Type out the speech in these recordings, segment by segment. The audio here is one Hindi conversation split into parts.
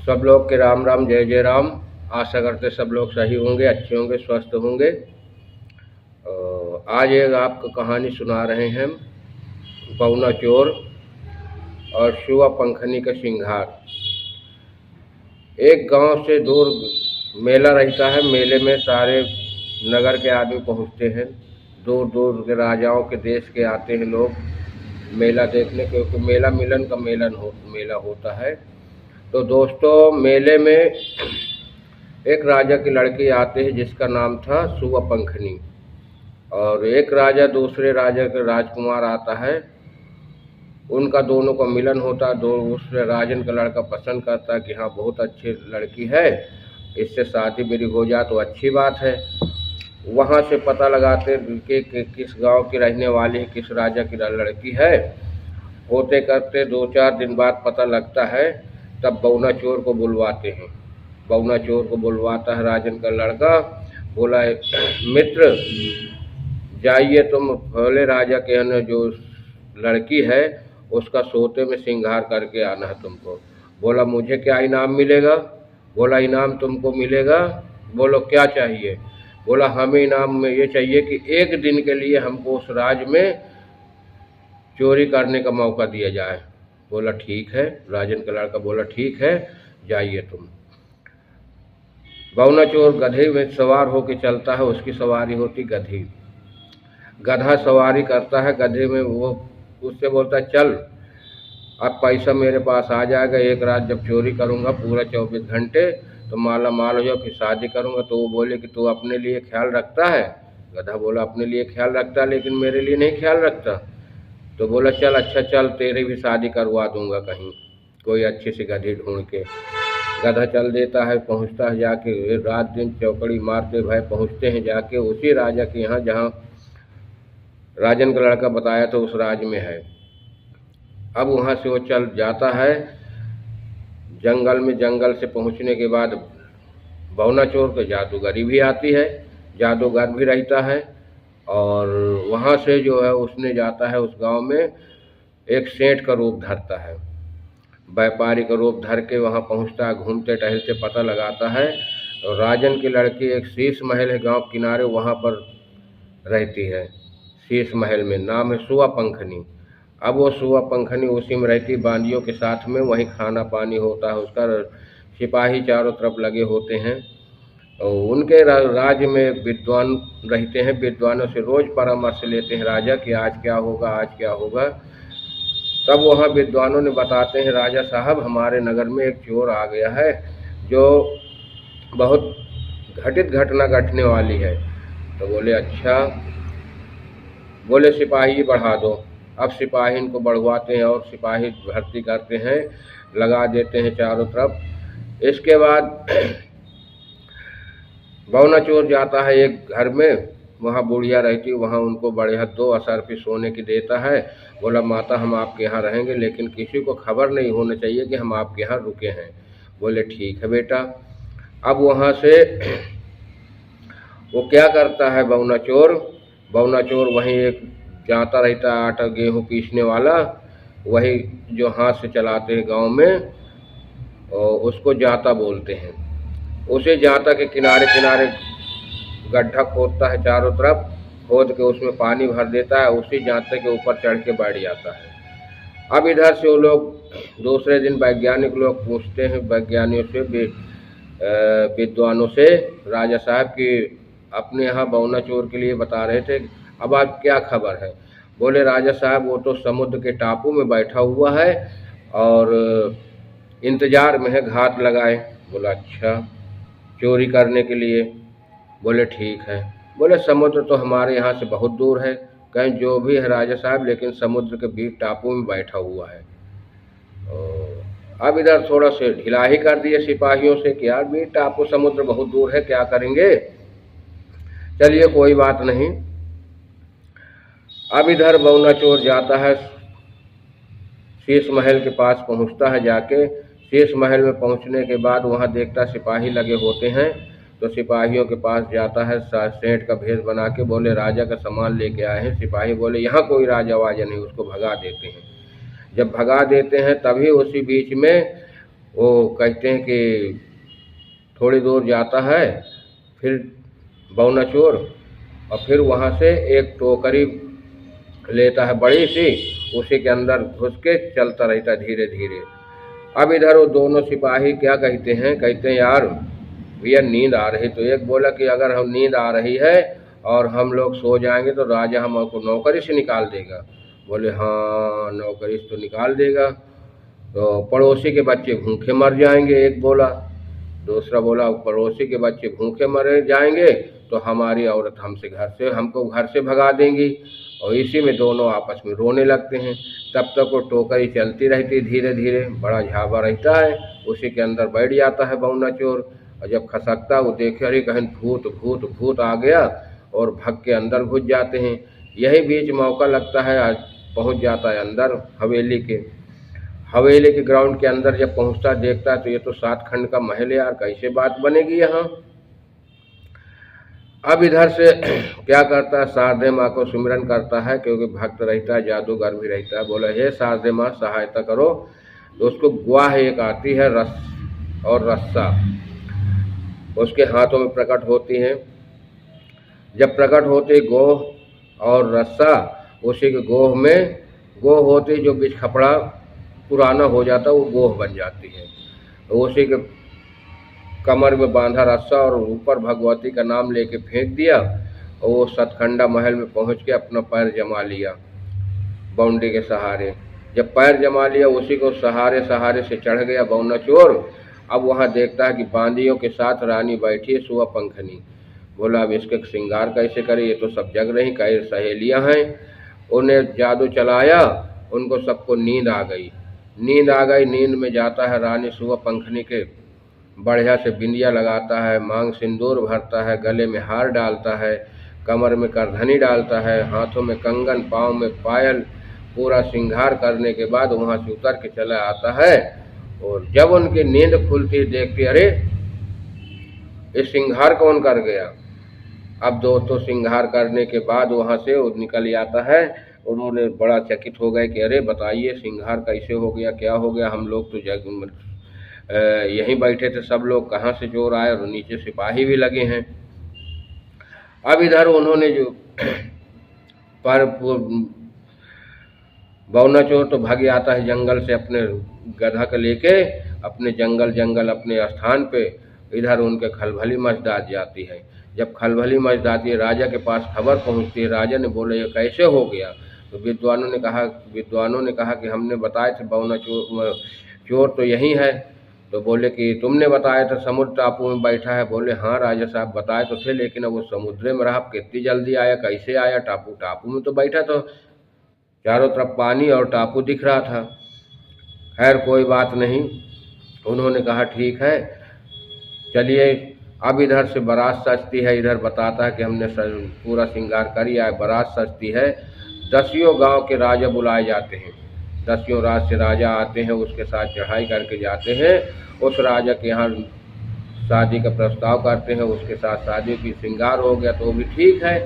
सब लोग के राम राम, जय जय राम। आशा करते सब लोग सही होंगे, अच्छे होंगे, स्वस्थ होंगे। आज एक आपको कहानी सुना रहे हैं, बौना चोर और शुआ पंखनी का सिंघार। एक गांव से दूर मेला रहता है। मेले में सारे नगर के आदमी पहुंचते हैं। दूर दूर के राजाओं के देश के आते हैं लोग मेला देखने, क्योंकि मेला मिलन का मेला होता है। तो दोस्तों, मेले में एक राजा की लड़की आती है जिसका नाम था शुआ पंखनी, और एक राजा दूसरे राजा के राजकुमार आता है। उनका दोनों का मिलन होता है। दूसरे राजन का लड़का पसंद करता है कि हाँ, बहुत अच्छी लड़की है, इससे शादी मेरी हो जाए तो अच्छी बात है। वहाँ से पता लगाते कि किस गांव की रहने वाली है, किस राजा की लड़की है। होते करते 2-4 दिन बाद पता लगता है। तब बौना चोर को बुलवाते हैं। बौना चोर को बुलवाता है राजन का लड़का। बोला, मित्र जाइए, तुम भोले राजा के यहाँ जो लड़की है उसका सोते में श्रृंगार करके आना है तुमको। बोला, मुझे क्या इनाम मिलेगा? बोला, इनाम तुमको मिलेगा। बोलो, क्या चाहिए? बोला, हमें इनाम में ये चाहिए कि एक दिन के लिए हमको उस राज में चोरी करने का मौका दिया जाए। बोला, ठीक है। राजन का लड़का बोला, ठीक है, जाइए तुम। बौना चोर गधे में सवार होकर चलता है। उसकी सवारी होती गधी। गधा सवारी करता है गधे में। वो उससे बोलता है, चल अब पैसा मेरे पास आ जाएगा, एक रात जब चोरी करूंगा पूरा 24 घंटे तो माला माल हो जाओ, फिर शादी करूंगा। तो वो बोले कि तू अपने लिए ख्याल रखता है? गधा बोला, अपने लिए ख्याल रखता है, लेकिन मेरे लिए नहीं ख्याल रखता। तो बोला, चल अच्छा, चल तेरी भी शादी करवा दूंगा कहीं कोई अच्छी सी गधी ढूंढ के। गधा चल देता है, पहुंचता है जाके, रात दिन चौकड़ी मारते भाई पहुंचते हैं जाके उसी राजा के यहाँ जहाँ राजन का लड़का बताया तो उस राज में है। अब वहाँ से वो चल जाता है जंगल में। जंगल से पहुँचने के बाद बौना चोर को जादूगरी भी आती है, जादूगर भी रहता है। और वहाँ से जो है उसने जाता है उस गांव में, एक सेठ का रूप धरता है, व्यापारी का रूप धर के वहाँ पहुँचता है। घूमते टहलते पता लगाता है और राजन की लड़की एक शीश महल है गांव किनारे, वहाँ पर रहती है। शीश महल में नाम है शुआ पंखनी। अब वो शुआ पंखनी उसी में रहती, बांदियों के साथ में, वहीं खाना पानी होता है उसका। सिपाही चारों तरफ लगे होते हैं और उनके राज्य में विद्वान रहते हैं। विद्वानों से रोज़ परामर्श लेते हैं राजा कि आज क्या होगा, आज क्या होगा। तब वहाँ विद्वानों ने बताते हैं, राजा साहब हमारे नगर में एक चोर आ गया है जो बहुत घटित घटना घटने वाली है। तो बोले, अच्छा। बोले, सिपाही बढ़ा दो। अब सिपाही इनको बढ़वाते हैं और सिपाही भर्ती करते हैं, लगा देते हैं चारों तरफ। इसके बाद बौना चोर जाता है एक घर में, वहाँ बुढ़िया रहती है, वहाँ उनको बड़े हद 2 असरफी सोने की देता है। बोला, माता हम आपके यहाँ रहेंगे, लेकिन किसी को खबर नहीं होना चाहिए कि हम आपके यहाँ रुके हैं। बोले, ठीक है बेटा। अब वहाँ से वो क्या करता है बौना चोर वहीं एक जाता रहता है, आटा गेहूँ पीसने वाला, वही जो हाथ से चलाते हैं गांव में, और उसको जाता बोलते हैं। उसे जाता के किनारे किनारे गड्ढा खोदता है चारों तरफ, खोद के उसमें पानी भर देता है, उसी जाते के ऊपर चढ़ के बैठ जाता है। अब इधर से वो लोग दूसरे दिन वैज्ञानिक लोग पूछते हैं, वैज्ञानिकों से, विद्वानों से, राजा साहब की अपने यहाँ बौना चोर के लिए बता रहे थे, अब आप क्या खबर है? बोले, राजा साहब वो तो समुद्र के टापू में बैठा हुआ है और इंतजार में है घात लगाए। बोला, अच्छा, चोरी करने के लिए? बोले, ठीक है। बोले, समुद्र तो हमारे यहाँ से बहुत दूर है। कहीं जो भी है राजा साहब, लेकिन समुद्र के बीच टापू में बैठा हुआ है। अब इधर थोड़ा से ढिला ही कर दिए सिपाहियों से कि यार भी टापू समुद्र बहुत दूर है, क्या करेंगे, चलिए कोई बात नहीं। अब इधर बौना चोर जाता है, शीश महल के पास पहुंचता है। जाके शीश महल में पहुंचने के बाद वहां देखता सिपाही लगे होते हैं। तो सिपाहियों के पास जाता है, सेठ का भेष बना के। बोले, राजा का सामान लेके आए हैं। सिपाही बोले, यहाँ कोई राजा वाजा नहीं, उसको भगा देते हैं। जब भगा देते हैं तभी उसी बीच में वो कहते हैं कि थोड़ी दूर जाता है, फिर बौना चोर, और फिर वहाँ से एक टोकरी लेता है बड़ी सी, उसी के अंदर घुस के चलता रहता धीरे धीरे। अब इधर वो दोनों सिपाही क्या कहते हैं, कहते हैं यार भैया नींद आ रही। तो एक बोला कि अगर हम नींद आ रही है और हम लोग सो जाएंगे तो राजा हमको नौकरी से निकाल देगा। बोले हाँ नौकरी से तो निकाल देगा, तो पड़ोसी के बच्चे भूखे मर जाएंगे, एक बोला। दूसरा बोला पड़ोसी के बच्चे भूखे मर जाएंगे तो हमारी औरत हमको घर से भगा देंगी। और इसी में दोनों आपस में रोने लगते हैं। तब तक वो टोकरी चलती रहती धीरे धीरे, बड़ा झाबा रहता है, उसी के अंदर बैठ जाता है बौना चोर। और जब खसकता वो देखे अरे कहीं भूत भूत भूत आ गया, और भग के अंदर घुस जाते हैं। यही बीच मौका लगता है, आज पहुंच जाता है अंदर हवेली के ग्राउंड के अंदर। जब पहुंचता देखता है तो ये तो 7 खंड का महल है यार, कैसे बात बनेगी यहाँ। अब इधर से क्या करता है, शारदे माँ को सुमिरन करता है, क्योंकि भक्त रहता है, जादूगर भी रहता है। बोला हे शारदे माँ सहायता करो। तो उसको गुआह एक आती है रस और रस्सा, उसके हाथों में प्रकट होती हैं। जब प्रकट होती गोह और रस्सा, उसी के गोह होती जो बीच खपड़ा पुराना हो जाता वो गोह बन जाती है। तो उसी के कमर में बांधा रस्सा और ऊपर भगवती का नाम लेके फेंक दिया, और वो सतखंडा महल में पहुंच के अपना पैर जमा लिया बाउंड्री के सहारे। जब पैर जमा लिया उसी को सहारे से चढ़ गया बौना चोर। अब वहाँ देखता है कि बांदियों के साथ रानी बैठी है सुआ पंखनी। बोला अब इसके श्रृंगार कैसे करे, ये तो सब जग रही, कई सहेलियाँ हैं। उन्हें जादू चलाया, उनको सबको नींद आ गई। नींद में जाता है रानी सुआ पंखनी के बढ़िया से बिंदिया लगाता है, मांग सिंदूर भरता है, गले में हार डालता है, कमर में करधनी डालता है, हाथों में कंगन, पाँव में पायल, पूरा श्रृंगार करने के बाद वहाँ से उतर के चला आता है। और जब उनकी नींद खुलती देखती अरे ये श्रृंगार कौन कर गया। अब दोस्तों श्रृंगार करने के बाद वहाँ से वो निकल आता है। उन्होंने बड़ा चकित हो गए कि अरे बताइए श्रृंगार कैसे हो गया, क्या हो गया, हम लोग तो यहीं बैठे थे, सब लोग कहाँ से चोर आए, और नीचे सिपाही भी लगे हैं। अब इधर उन्होंने जो पर बौना चोर तो भाग आता है जंगल से अपने गधा को लेके, अपने जंगल अपने स्थान पे। इधर उनके खलबली मच जाती है। जब खलबली मच जाती है, राजा के पास खबर पहुंचती है। राजा ने बोले ये कैसे हो गया। तो विद्वानों ने कहा कि हमने बताए थे बौना चोर तो यही है। तो बोले कि तुमने बताया था समुद्र टापू में बैठा है। बोले हाँ राजा साहब बताए तो थे, लेकिन अब वो समुद्र में रहा, कितनी जल्दी आया, कैसे आया, टापू में तो बैठा तो चारों तरफ पानी और टापू दिख रहा था। खैर कोई बात नहीं। उन्होंने कहा ठीक है चलिए। अब इधर से बारात सजती है, इधर बताता है कि हमने पूरा श्रृंगार कर लिया है। बारात सजती है, 10 गांव के राजा बुलाए जाते हैं, 10 राज से राजा आते हैं, उसके साथ चढ़ाई करके जाते हैं। उस राजा के यहाँ शादी का प्रस्ताव करते हैं, उसके साथ शादी की श्रृंगार हो गया तो भी ठीक है।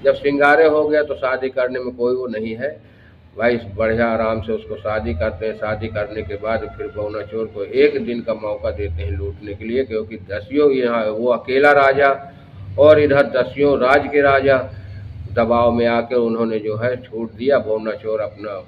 जब श्रृंगारे हो गया तो शादी करने में कोई वो नहीं है भाई, बढ़िया आराम से उसको शादी करते हैं। शादी करने के बाद फिर बौना चोर को 1 दिन का मौका देते हैं लूटने के लिए, क्योंकि 10 यहाँ वो अकेला राजा और इधर 10 राज के राजा दबाव में आकर उन्होंने जो है छूट दिया। बौना चोर अपना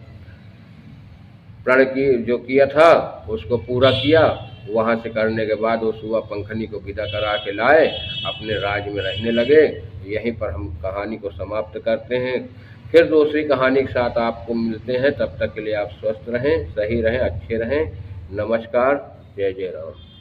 प्रण की जो किया था उसको पूरा किया। वहाँ से करने के बाद वो सुआ पंखनी को विदा करा के लाए, अपने राज में रहने लगे। यहीं पर हम कहानी को समाप्त करते हैं। फिर दूसरी कहानी के साथ आपको मिलते हैं। तब तक के लिए आप स्वस्थ रहें, सही रहें, अच्छे रहें। नमस्कार, जय जय राम।